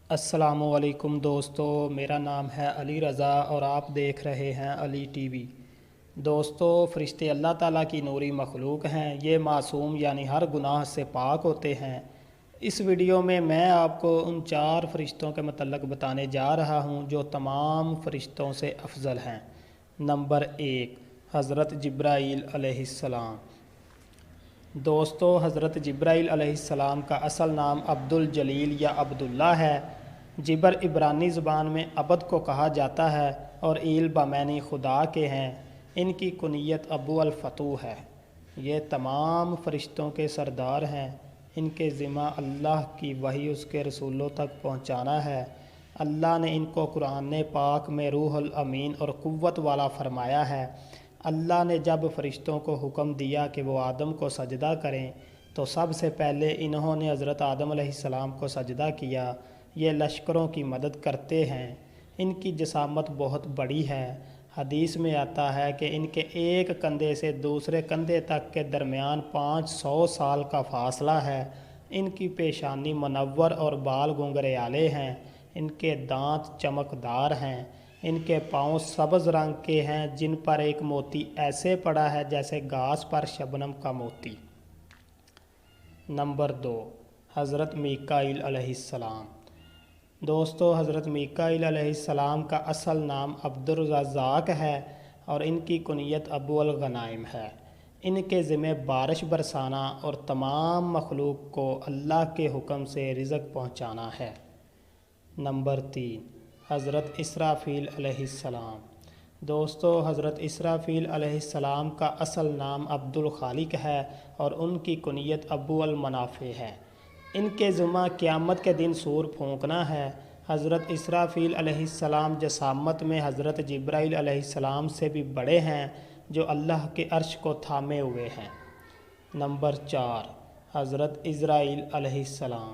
السلام علیکم دوستو، میرا نام ہے علی رضا اور آپ دیکھ رہے ہیں علی ٹی وی۔ دوستو، فرشتے اللہ تعالیٰ کی نوری مخلوق ہیں۔ یہ معصوم یعنی ہر گناہ سے پاک ہوتے ہیں۔ اس ویڈیو میں آپ کو ان 4 فرشتوں کے متعلق بتانے جا رہا ہوں جو تمام فرشتوں سے افضل ہیں۔ نمبر 1، حضرت جبرائیل علیہ السلام۔ دوستو، حضرت جبرائیل علیہ السلام کا اصل نام عبدالجلیل یا عبداللہ ہے۔ جبر عبرانی زبان میں عبد کو کہا جاتا ہے اور ایل بمعنی خدا کے ہیں۔ ان کی کنیت ابو الفتوح ہے۔ یہ تمام فرشتوں کے سردار ہیں۔ ان کے ذمہ اللہ کی وحی اس کے رسولوں تک پہنچانا ہے۔ اللہ نے ان کو قرآن پاک میں روح الامین اور قوت والا فرمایا ہے۔ اللہ نے جب فرشتوں کو حکم دیا کہ وہ آدم کو سجدہ کریں تو سب سے پہلے انہوں نے حضرت آدم علیہ السلام کو سجدہ کیا۔ یہ لشکروں کی مدد کرتے ہیں۔ ان کی جسامت بہت بڑی ہے۔ حدیث میں آتا ہے کہ ان کے ایک کندھے سے دوسرے کندھے تک کے درمیان 500 سال کا فاصلہ ہے۔ ان کی پیشانی منور اور بال گھنگریالے ہیں۔ ان کے دانت چمکدار ہیں۔ ان کے پاؤں سبز رنگ کے ہیں جن پر ایک موتی ایسے پڑا ہے جیسے گھاس پر شبنم کا موتی۔ نمبر 2، حضرت میکائیل علیہ السلام۔ دوستو، حضرت میکائیل علیہ السلام کا اصل نام عبدالرزاق ہے اور ان کی کنیت ابو الغنائم ہے۔ ان کے ذمہ بارش برسانا اور تمام مخلوق کو اللہ کے حکم سے رزق پہنچانا ہے۔ نمبر 3، حضرت اسرافیل علیہ السلام۔ دوستو، حضرت اسرافیل علیہ السلام کا اصل نام عبدالخالق ہے اور ان کی کنیت ابو المنافع ہے۔ ان کے ذمہ قیامت کے دن سور پھونکنا ہے۔ حضرت اسرافیل علیہ السلام جسامت میں حضرت جبرائیل علیہ السلام سے بھی بڑے ہیں جو اللہ کے عرش کو تھامے ہوئے ہیں۔ نمبر 4، حضرت عزرائیل علیہ السلام۔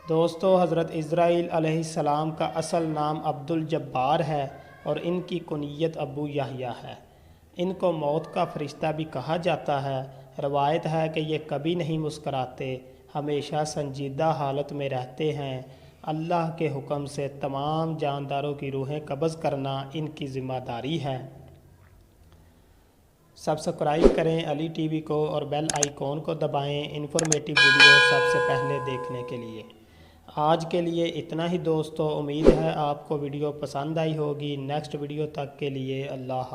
دوستو، حضرت عزرائیل علیہ السلام کا اصل نام عبدالجبار ہے اور ان کی کنیت ابو یحییٰ ہے۔ ان کو موت کا فرشتہ بھی کہا جاتا ہے۔ روایت ہے کہ یہ کبھی نہیں مسکراتے، ہمیشہ سنجیدہ حالت میں رہتے ہیں۔ اللہ کے حکم سے تمام جانداروں کی روحیں قبض کرنا ان کی ذمہ داری ہے۔ سبسکرائب کریں علی ٹی وی کو اور بیل آئیکن کو دبائیں انفارمیٹیو ویڈیو سب سے پہلے دیکھنے کے لیے۔ آج کے لیے اتنا ہی دوستو، امید ہے آپ کو ویڈیو پسند آئی ہوگی۔ نیکسٹ ویڈیو تک کے لیے اللہ حافظ۔